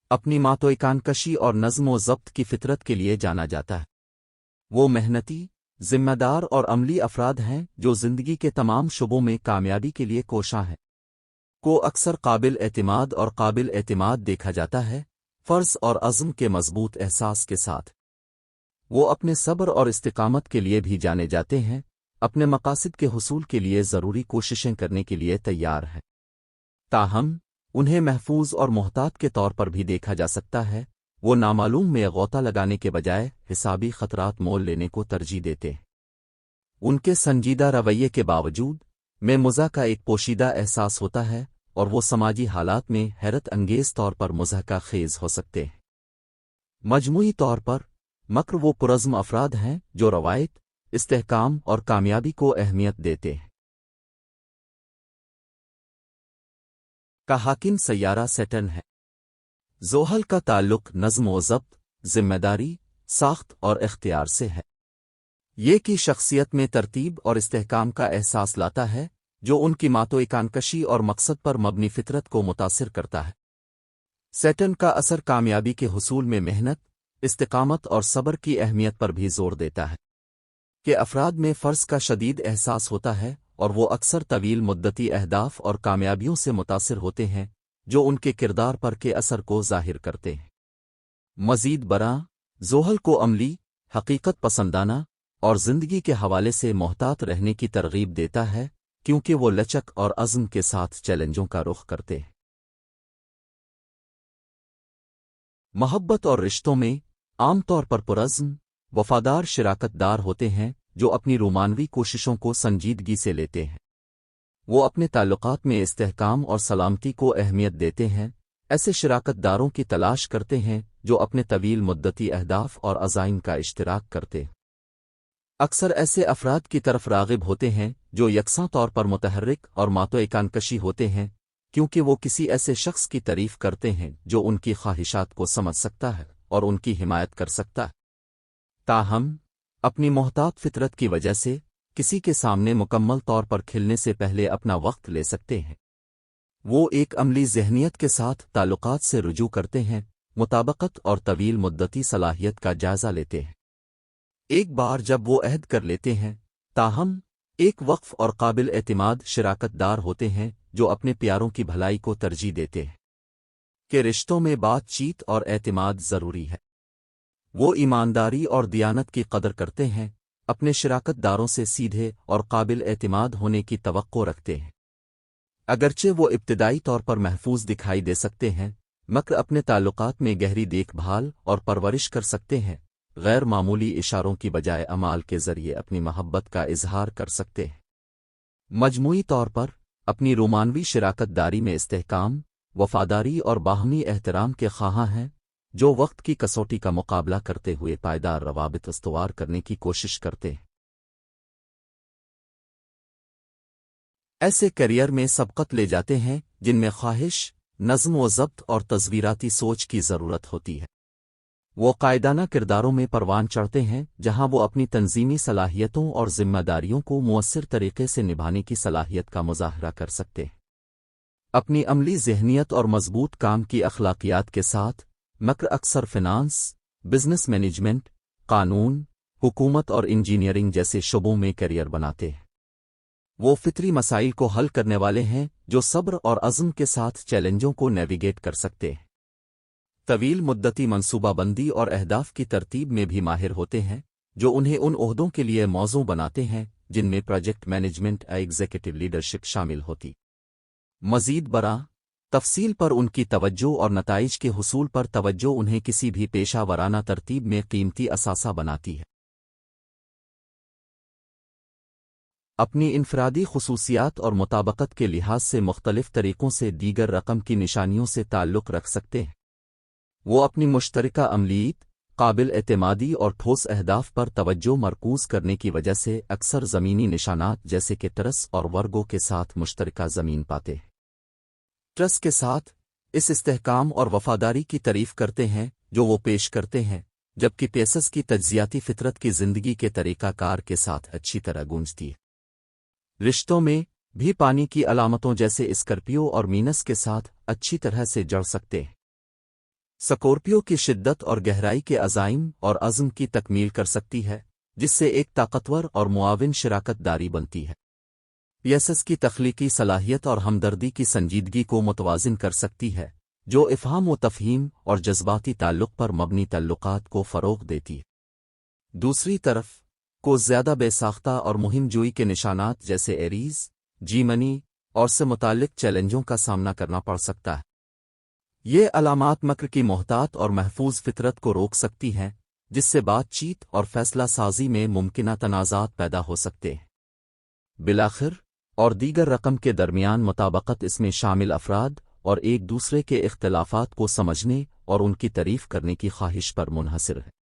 اپنی ماتوئکان کشی اور نظم و ضبط کی فطرت کے لیے جانا جاتا ہے۔ وہ محنتی، ذمہ دار اور عملی افراد ہیں جو زندگی کے تمام شعبوں میں کامیابی کے لیے کوشاں ہیں۔ کو اکثر قابل اعتماد اور قابل اعتماد دیکھا جاتا ہے، فرض اور عزم کے مضبوط احساس کے ساتھ۔ وہ اپنے صبر اور استقامت کے لیے بھی جانے جاتے ہیں، اپنے مقاصد کے حصول کے لیے ضروری کوششیں کرنے کے لیے تیار ہیں۔ تاہم انہیں محفوظ اور محتاط کے طور پر بھی دیکھا جا سکتا ہے، وہ نامعلوم میں غوطہ لگانے کے بجائے حسابی خطرات مول لینے کو ترجیح دیتے ہیں۔ ان کے سنجیدہ رویے کے باوجود میں مزاح کا ایک پوشیدہ احساس ہوتا ہے اور وہ سماجی حالات میں حیرت انگیز طور پر مزاح کا خیز ہو سکتے ہیں۔ مجموعی طور پر مکر وہ پرعزم افراد ہیں جو روایت، استحکام اور کامیابی کو اہمیت دیتے ہیں۔ کا حاکم سیارہ سیٹرن ہے۔ زحل کا تعلق نظم و ضبط، ذمہ داری، ساخت اور اختیار سے ہے۔ یہ کی شخصیت میں ترتیب اور استحکام کا احساس لاتا ہے جو ان کی ماتوئکان کشی اور مقصد پر مبنی فطرت کو متاثر کرتا ہے۔ سیٹرن کا اثر کامیابی کے حصول میں محنت، استقامت اور صبر کی اہمیت پر بھی زور دیتا ہے کہ افراد میں فرض کا شدید احساس ہوتا ہے اور وہ اکثر طویل مدتی اہداف اور کامیابیوں سے متاثر ہوتے ہیں جو ان کے کردار پر کے اثر کو ظاہر کرتے ہیں۔ مزید برآں، زحل کو عملی، حقیقت پسندانہ اور زندگی کے حوالے سے محتاط رہنے کی ترغیب دیتا ہے کیونکہ وہ لچک اور عزم کے ساتھ چیلنجوں کا رخ کرتے ہیں۔ محبت اور رشتوں میں عام طور پر پرعزم، وفادار شراکت دار ہوتے ہیں جو اپنی رومانوی کوششوں کو سنجیدگی سے لیتے ہیں۔ وہ اپنے تعلقات میں استحکام اور سلامتی کو اہمیت دیتے ہیں، ایسے شراکت داروں کی تلاش کرتے ہیں جو اپنے طویل مدتی اہداف اور عزائم کا اشتراک کرتے ہیں۔ اکثر ایسے افراد کی طرف راغب ہوتے ہیں جو یکساں طور پر متحرک اور ماتوئکان کشی ہوتے ہیں کیونکہ وہ کسی ایسے شخص کی تعریف کرتے ہیں جو ان کی خواہشات کو سمجھ سکتا ہے اور ان کی حمایت کر سکتا ہے۔ تاہم اپنی محتاط فطرت کی وجہ سے کسی کے سامنے مکمل طور پر کھلنے سے پہلے اپنا وقت لے سکتے ہیں۔ وہ ایک عملی ذہنیت کے ساتھ تعلقات سے رجوع کرتے ہیں، مطابقت اور طویل مدتی صلاحیت کا جائزہ لیتے ہیں۔ ایک بار جب وہ عہد کر لیتے ہیں، تاہم ایک وقف اور قابل اعتماد شراکت دار ہوتے ہیں جو اپنے پیاروں کی بھلائی کو ترجیح دیتے ہیں کہ رشتوں میں بات چیت اور اعتماد ضروری ہے۔ وہ ایمانداری اور دیانت کی قدر کرتے ہیں، اپنے شراکت داروں سے سیدھے اور قابل اعتماد ہونے کی توقع رکھتے ہیں۔ اگرچہ وہ ابتدائی طور پر محفوظ دکھائی دے سکتے ہیں، مگر اپنے تعلقات میں گہری دیکھ بھال اور پرورش کر سکتے ہیں، غیر معمولی اشاروں کی بجائے اعمال کے ذریعے اپنی محبت کا اظہار کر سکتے ہیں۔ مجموعی طور پر اپنی رومانوی شراکت داری میں استحکام، وفاداری اور باہمی احترام کے خواہاں ہیں جو وقت کی کسوٹی کا مقابلہ کرتے ہوئے پائیدار روابط استوار کرنے کی کوشش کرتے ہیں۔ ایسے کیریئر میں سبقت لے جاتے ہیں جن میں خواہش، نظم و ضبط اور تصویراتی سوچ کی ضرورت ہوتی ہے۔ وہ قائدانہ کرداروں میں پروان چڑھتے ہیں جہاں وہ اپنی تنظیمی صلاحیتوں اور ذمہ داریوں کو مؤثر طریقے سے نبھانے کی صلاحیت کا مظاہرہ کر سکتے ہیں۔ اپنی عملی ذہنیت اور مضبوط کام کی اخلاقیات کے ساتھ مکر اکثر فنانس، بزنس مینجمنٹ، قانون، حکومت اور انجینئرنگ جیسے شعبوں میں کیریئر بناتے ہیں۔ وہ فطری مسائل کو حل کرنے والے ہیں جو صبر اور عزم کے ساتھ چیلنجوں کو نیویگیٹ کر سکتے ہیں۔ طویل مدتی منصوبہ بندی اور اہداف کی ترتیب میں بھی ماہر ہوتے ہیں جو انہیں ان عہدوں کے لیے موزوں بناتے ہیں جن میں پروجیکٹ مینجمنٹ یا ایگزیکٹو لیڈرشپ شامل ہوتی۔ مزید برآں، تفصیل پر ان کی توجہ اور نتائج کے حصول پر توجہ انہیں کسی بھی پیشہ ورانہ ترتیب میں قیمتی اثاثہ بناتی ہے۔ اپنی انفرادی خصوصیات اور مطابقت کے لحاظ سے مختلف طریقوں سے دیگر رقم کی نشانیوں سے تعلق رکھ سکتے ہیں۔ وہ اپنی مشترکہ عملیت، قابل اعتمادی اور ٹھوس اہداف پر توجہ مرکوز کرنے کی وجہ سے اکثر زمینی نشانات جیسے کہ ٹرس اور ورگو کے ساتھ مشترکہ زمین پاتے ہیں۔ ٹرس کے ساتھ اس استحکام اور وفاداری کی تعریف کرتے ہیں جو وہ پیش کرتے ہیں، جبکہ پیسس کی تجزیاتی فطرت کی زندگی کے طریقہ کار کے ساتھ اچھی طرح گونجتی ہے۔ رشتوں میں بھی پانی کی علامتوں جیسے اسکرپیو اور مینس کے ساتھ اچھی طرح سے جڑ سکتے ہیں۔ سکورپیو کی شدت اور گہرائی کے عزائم اور عزم کی تکمیل کر سکتی ہے، جس سے ایک طاقتور اور معاون شراکت داری بنتی ہے۔ پیسس کی تخلیقی صلاحیت اور ہمدردی کی سنجیدگی کو متوازن کر سکتی ہے، جو افہام و تفہیم اور جذباتی تعلق پر مبنی تعلقات کو فروغ دیتی ہے۔ دوسری طرف کو زیادہ بے ساختہ اور مہم جوئی کے نشانات جیسے ایریز، جیمنی اور سے متعلق چیلنجوں کا سامنا کرنا پڑ سکتا ہے۔ یہ علامات مکر کی محتاط اور محفوظ فطرت کو روک سکتی ہیں، جس سے بات چیت اور فیصلہ سازی میں ممکنہ تنازعات پیدا ہو سکتے ہیں۔ بالآخر اور دیگر رقم کے درمیان مطابقت اس میں شامل افراد اور ایک دوسرے کے اختلافات کو سمجھنے اور ان کی تعریف کرنے کی خواہش پر منحصر ہے۔